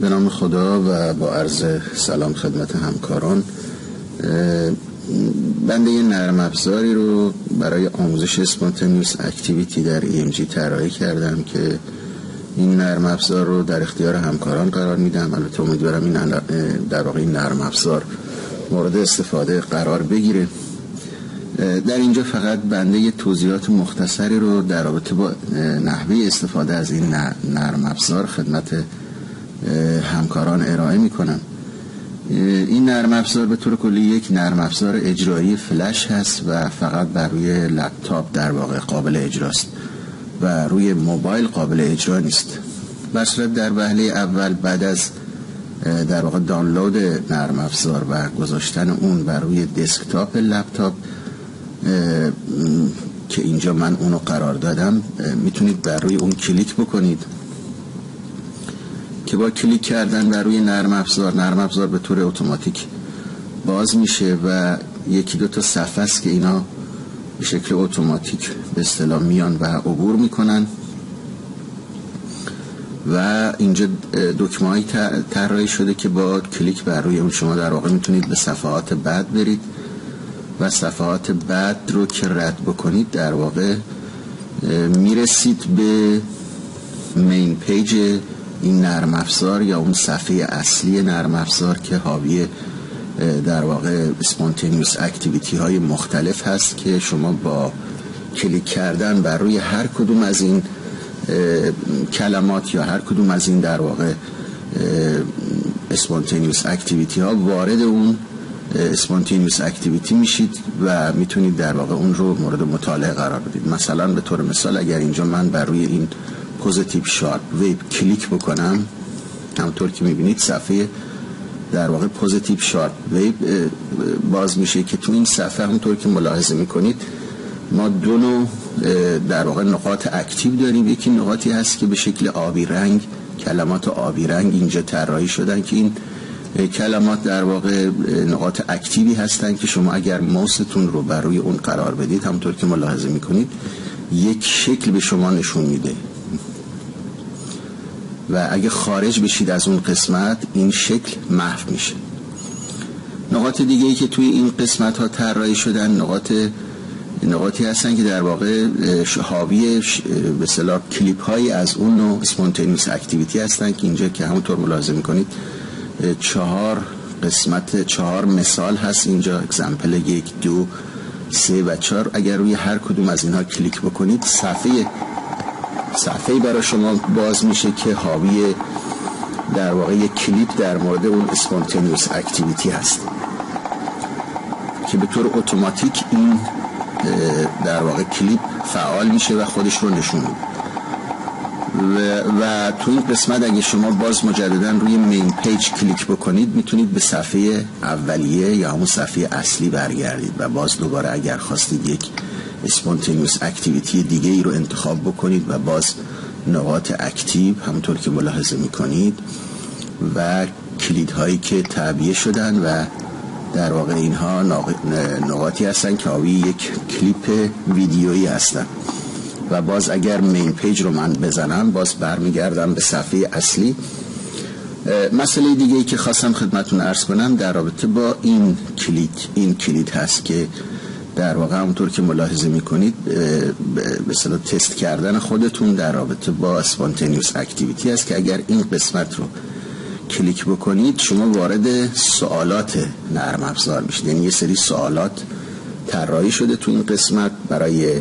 به نام خدا و با عرض سلام خدمت همکاران، بنده یه نرم افزاری رو برای آموزش اسپانتینیوس اکتیویتی در EMG طراحی کردم که این نرم افزار رو در اختیار همکاران قرار میدم. البته امیدوارم این در واقع این نرم افزار مورد استفاده قرار بگیره. در اینجا فقط بنده یه توضیحات مختصری رو در رابطه با نحوه استفاده از این نرم افزار خدمت همکاران ارائه میکنم. این نرم افزار به طور کلی یک نرم افزار اجرایی فلش هست و فقط بر روی لپتاپ در واقع قابل اجراست و روی موبایل قابل اجرا نیست. در صورت در وهله اول بعد از در واقع دانلود نرم افزار و گذاشتن اون بر روی دسکتاپ لپتاپ که اینجا من اونو قرار دادم، میتونید بر روی اون کلیک بکنید که با کلیک کردن بر روی نرم افزار به طور اتوماتیک باز میشه و یکی دو تا صفحه است که اینا به شکل اتوماتیک به اصطلاح میان و عبور میکنن و اینجا دکمه‌ای طراحی شده که با کلیک بر روی اون شما در واقع میتونید به صفحات بعد برید و صفحات بعد رو که رد بکنید در واقع میرسید به مین پیج این نرم افزار یا اون صفحه اصلی نرم افزار که حاوی در واقع اسپانتینیوس اکتیویتی های مختلف هست که شما با کلیک کردن بر روی هر کدوم از این کلمات یا هر کدوم از این در واقع اسپانتینیوس اکتیویتی ها وارد اون اسپانتینیوس اکتیویتی میشید و میتونید در واقع اون رو مورد مطالعه قرار بدید. مثلا به طور مثال اگر اینجا من بر روی این پوزیتیو شارپ ویو کلیک بکنم، همونطور که میبینید صفحه در واقع پوزیتیو شارپ ویو باز میشه که تو این صفحه همونطور که ملاحظه میکنید ما دو نوع در واقع نقاط اکتیو داریم. یکی نقاطی هست که به شکل آبی رنگ، کلمات آبی رنگ اینجا طراحی شدن که این کلمات در واقع نقاط اکتیوی هستن که شما اگر ماوستون رو بر روی اون قرار بدید همونطور که ملاحظه میکنید یک شکل به شما نشون میده و اگه خارج بشید از اون قسمت این شکل محو میشه. نقاط دیگه ای که توی این قسمت ها طراحی شدن نقاطی هستن که در واقع حاوی به اصطلاح کلیپ هایی از اون نوع اسپانتینیوس اکتیویتی هستن که اینجا که همونطور ملاحظه میکنید 4 مثال هست اینجا، اگزمپل 1 2 3 و 4. اگر روی هر کدوم از اینها کلیک بکنید صفحه برای شما باز میشه که حاوی در واقع یک کلیپ در مورد اون اسپانتینیوس اکتیویتی هست که به طور اتوماتیک این در واقع کلیپ فعال میشه و خودش رو نشون میده. و تو این قسمت اگه شما باز مجددا روی مین پیج کلیک بکنید میتونید به صفحه اولیه یا همون صفحه اصلی برگردید و باز دوباره اگر خواستید یک اسپانتینیوس اکتیویتی دیگه ای رو انتخاب بکنید و باز نقاط اکتیو همونطور که ملاحظه میکنید و کلیدهایی که تعبیه شدن و در واقع اینها نقاطی هستن که حاوی یک کلیپ ویدیویی هستن و باز اگر مین پیج رو من بزنم باز برمیگردم به صفحه اصلی. مسئله دیگه ای که خواستم خدمتون عرض کنم در رابطه با این کلید هست که در واقع همونطور که ملاحظه میکنید به اصطلاح تست کردن خودتون در رابطه با اسپانتینیوس اکتیویتی است که اگر این قسمت رو کلیک بکنید شما وارد سوالات نرم افزار میشید. یعنی یه سری سوالات طراحی شده تو این قسمت برای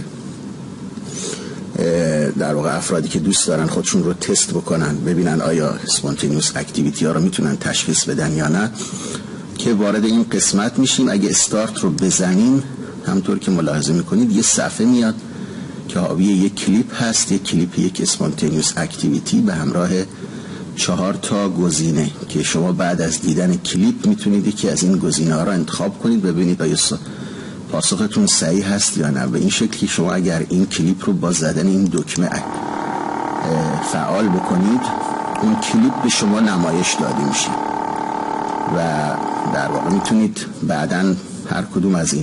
در واقع افرادی که دوست دارن خودشون رو تست بکنن ببینن آیا اسپانتینیوس اکتیویتی ها رو میتونن تشخیص بدن یا نه، که وارد این قسمت میشیم. اگه استارت رو بزنیم همونطور که ملاحظه میکنید یه صفحه میاد که حاوی یک کلیپ هست، یک اسپانتینیوس اکتیویتی به همراه 4 تا گزینه که شما بعد از دیدن کلیپ میتونید یکی از این گزینه ها رو انتخاب کنید ببینید آیا پاسختون صحیح هست یا نه. به این شکلی شما اگر این کلیپ رو با زدن این دکمه فعال بکنید اون کلیپ به شما نمایش داده میشه و در واقع میتونید بعداً هر کدوم از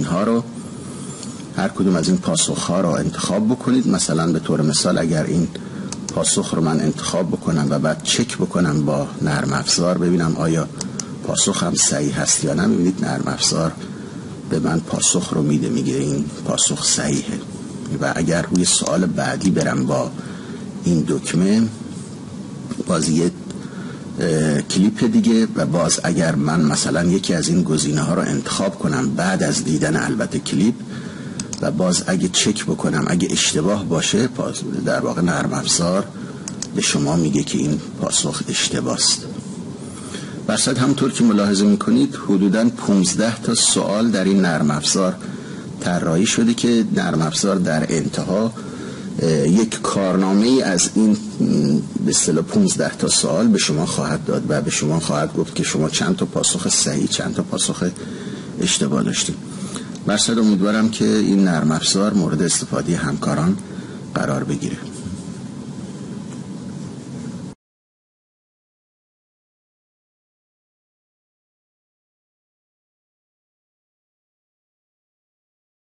این پاسخ ها رو انتخاب بکنید. مثلا به طور مثال اگر این پاسخ رو من انتخاب بکنم و بعد چک بکنم با نرم افزار ببینم آیا پاسخ هم صحیح هست یا نه. میبینید نرم افزار به من پاسخ رو میده، میگه این پاسخ صحیحه. و اگر روی سوال بعدی برم با این دکمه، باز یه کلیپ دیگه و باز اگر من مثلا یکی از این گزینه ها رو انتخاب کنم بعد از دیدن البته کلیپ و باز اگه چک بکنم اگه اشتباه باشه، در واقع نرم افزار به شما میگه که این پاسخ اشتباه است. برصد همونطور که ملاحظه میکنید حدوداً 15 تا سوال در این نرم افزار طراحی شده که نرم افزار در انتها یک کارنامه ای از این به اصطلاح 15 تا سوال به شما خواهد داد و به شما خواهد گفت که شما چند تا پاسخ صحیح چند تا پاسخ اشتباه داشتید. برصد امیدوارم که این نرم افزار مورد استفاده همکاران قرار بگیره.